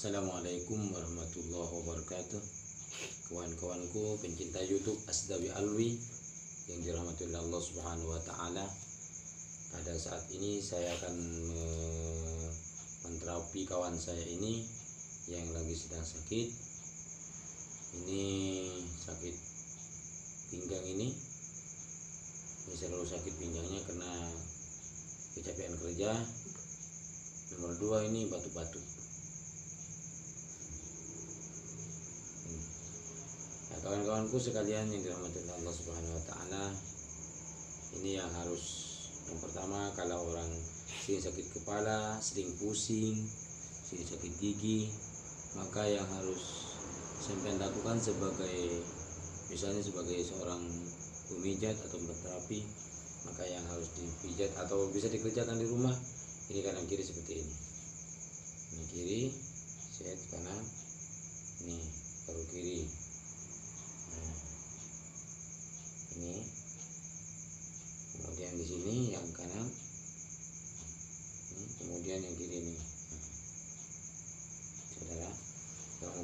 Assalamualaikum warahmatullahi wabarakatuh. Kawan-kawanku pencinta YouTube Asdawi Alwi yang dirahmati oleh Allah Subhanahu wa taala. Pada saat ini saya akan menterapi kawan saya ini yang lagi sedang sakit. Ini sakit pinggang ini selalu sakit pinggangnya karena kecapean kerja. Nomor 2 ini batu-batu. Nah, kawan-kawanku sekalian yang dirahmati Allah Subhanahu wa taala, ini yang pertama, kalau orang sering sakit kepala, sering pusing, sering sakit gigi, maka yang harus sampai lakukan misalnya sebagai seorang pemijat atau terapi, maka yang harus dipijat atau bisa dikerjakan di rumah, ini kanan kiri seperti ini. Ini kiri, set kanan, ini baru kiri. Nah, ini kemudian di sini yang kanan, ini, kemudian yang kiri ini. Nah, saudara.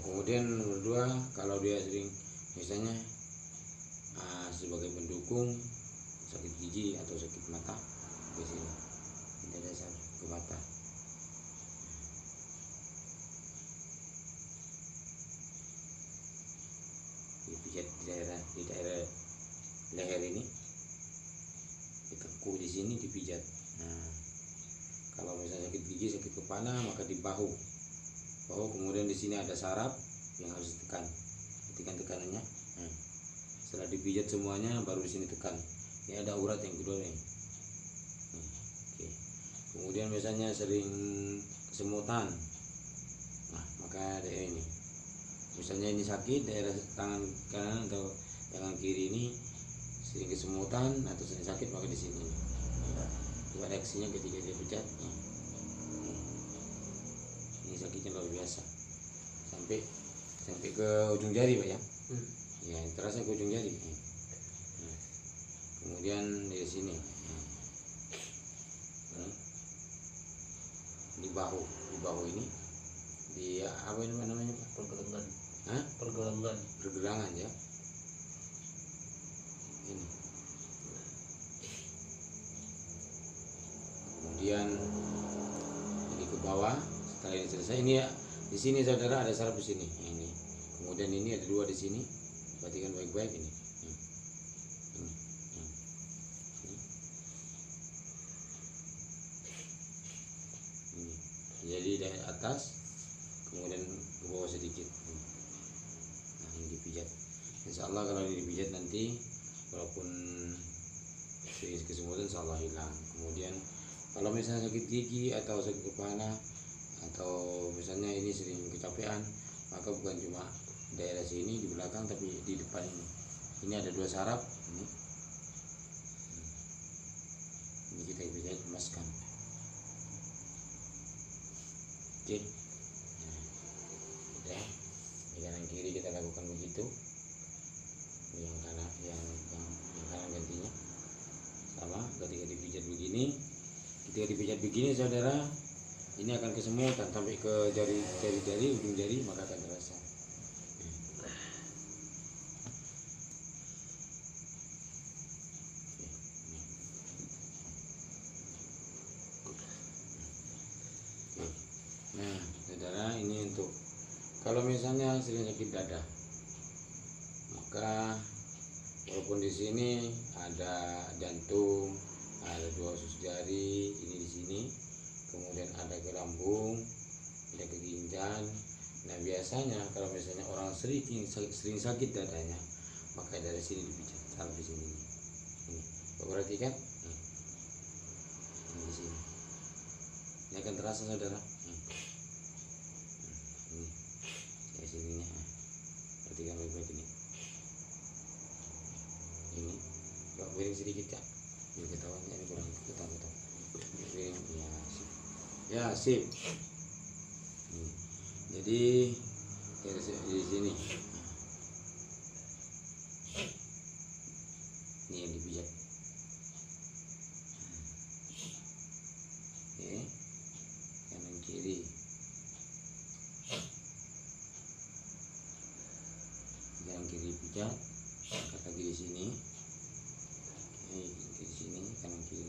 Kemudian nomor 2, kalau dia sering misalnya sebagai pendukung sakit gigi atau sakit mata, di sini ini dasar ke mata. Dipijat di daerah leher ini, diteku di sini, dipijat. Nah, kalau misalnya sakit gigi, sakit kepala, maka di bahu, kemudian di sini ada saraf yang harus ditekan, tekanannya. Nah, setelah dipijat semuanya, baru di sini tekan. Ini ada urat yang kedua nih. Oke. Kemudian misalnya sering kesemutan, nah maka daerah ini, misalnya ini sakit daerah tangan kanan atau tangan kiri ini sering kesemutan atau sering sakit, maka di sini. Coba reaksinya ketika dia pijat. Ini sakitnya luar biasa, sampai ke ujung jari, Pak ya. Ya, terasa ke ujung jari. Kemudian dari sini, di bahu ini, di apa ini namanya, Pak? Pergelangan ya. Ini. Kemudian ini ke bawah. Setelah ini selesai, ini ya, di sini saudara ada saraf di sini. Ini. Kemudian ini ada 2 di sini. Perhatikan baik-baik ini. Jadi dari atas kemudian ke bawah sedikit. Nah, ini dipijat. Insya Allah kalau ini dipijat nanti, walaupun sedikit kesemutan, insya Allah hilang. Kemudian kalau misalnya sakit gigi atau sakit kepala, atau misalnya ini sering kecapean, maka bukan cuma daerah sini di belakang, tapi di depan ini. Ini ada 2 saraf ini. Ini kita pijat, emaskan. Oke. Nah, udah. Di kanan kiri kita lakukan begitu. Yang kanan gantinya sama. Ketika dipijat begini, saudara, ini akan kesemutan sampai ke jari ujung jari, maka akan terasa. Nah, saudara, ini untuk kalau misalnya sering sakit dada, maka walaupun di sini ada jantung, ada 2 usus jari, ini di sini, kemudian ada ke lambung, ada ke ginjal. Nah, biasanya kalau misalnya orang sering sakit dadanya, maka dari sini dipijat, saraf di sini. Ini, perhatikan. Ini di sini. Ini akan terasa, saudara. Ini kayak sininya. Perhatikan baik-baik ini. Ini coba piring sedikit, Kak, biar ketahuan ini kurang ketahuan. Piring, ya sip. Jadi di sini ini yang dipijat. Oke, kanan kiri. pijat, angkat lagi di sini. Oke, di sini kanan kiri.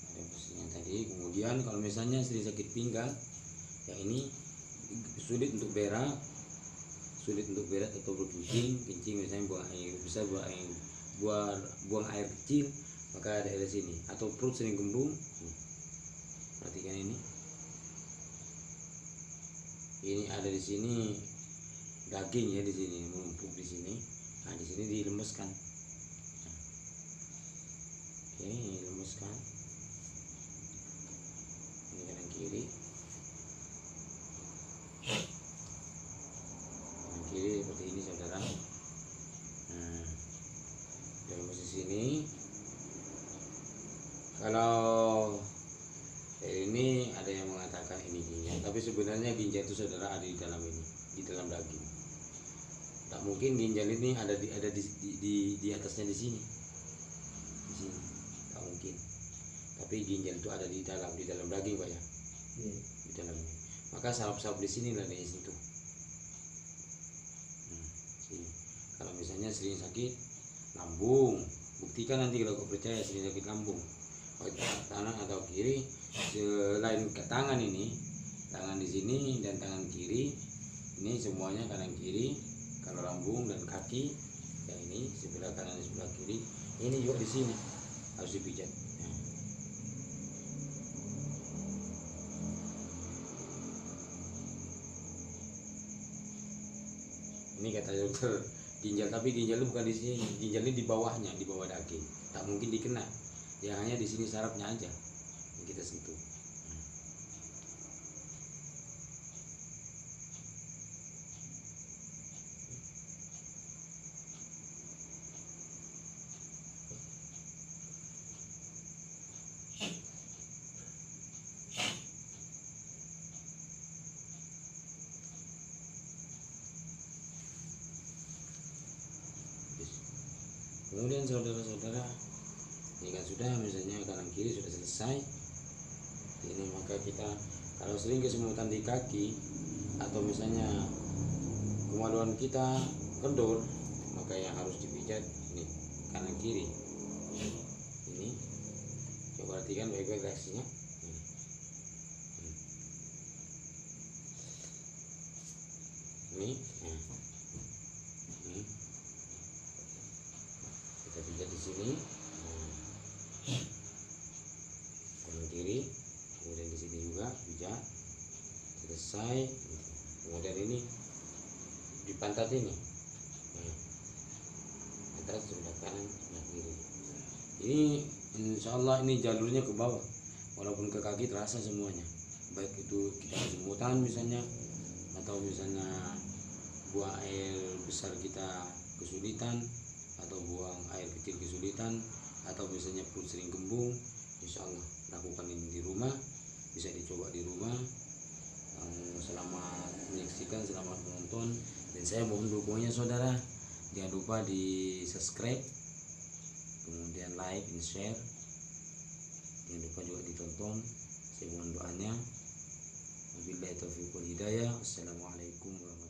Ada posisinya tadi. Kemudian kalau misalnya sering sakit pinggang, yang ini sulit untuk berak atau kencing misalnya buang air besar, buang air kecil, maka ada di sini. Atau perut sering kembung, perhatikan ini ada di sini daging ya, di sini menumpuk di sini. Nah, di sini dilemeskan. Oke, ini lemeskan. Ini kanan kiri. Seperti ini saudara. Nah, dalam posisi ini, kalau ini ada yang mengatakan ini ginjal, tapi sebenarnya ginjal itu saudara ada di dalam ini, di dalam daging. Tak mungkin ginjal ini ada di atasnya di sini, tak mungkin. Tapi ginjal itu ada di dalam daging, Pak ya. Di dalamnya. Maka saraf-saraf di sini lah yang sentuh. Sini. Kalau misalnya sering sakit lambung, buktikan nanti kalau kau percaya sering sakit lambung, baik kanan atau kiri, selain ke tangan ini, tangan di sini dan tangan kiri, ini semuanya kanan kiri. Kalau lambung dan kaki, yang ini sebelah kanan dan sebelah kiri, ini juga di sini harus dipijat. Ini kata dokter ginjal, tapi ginjal itu bukan di sini, ginjal ini di bawahnya, di bawah daging, tak mungkin dikena, ya hanya di sini sarafnya aja yang kita sentuh. Kemudian saudara-saudara, ini kan sudah misalnya kanan kiri sudah selesai. Ini maka kita kalau sering kesemutan di kaki atau misalnya kemaluan kita kendor, maka yang harus dipijat ini kanan kiri. Ini coba perhatikan baik-baik reaksinya. Ini, ini. Kita pijat di sini, kanan kiri, kemudian di sini juga pijat, selesai. Kemudian ini di pantat ini, pantat sebelah kanan, sebelah kiri. Ini insya Allah ini jalurnya ke bawah, walaupun ke kaki terasa semuanya. Baik itu kita kesemutan misalnya, atau misalnya buang air besar kita kesulitan, atau buang air kecil kesulitan, atau misalnya perut sering kembung, insya Allah lakukan ini di rumah, bisa dicoba di rumah. Selamat menyaksikan, selamat menonton, dan saya mohon dukungannya saudara. Jangan lupa di subscribe, kemudian like dan share, jangan lupa juga ditonton. Saya mohon doanya. Wabillahi taufiq wal hidayah. Assalamualaikum warahmatullahi wabarakatuh.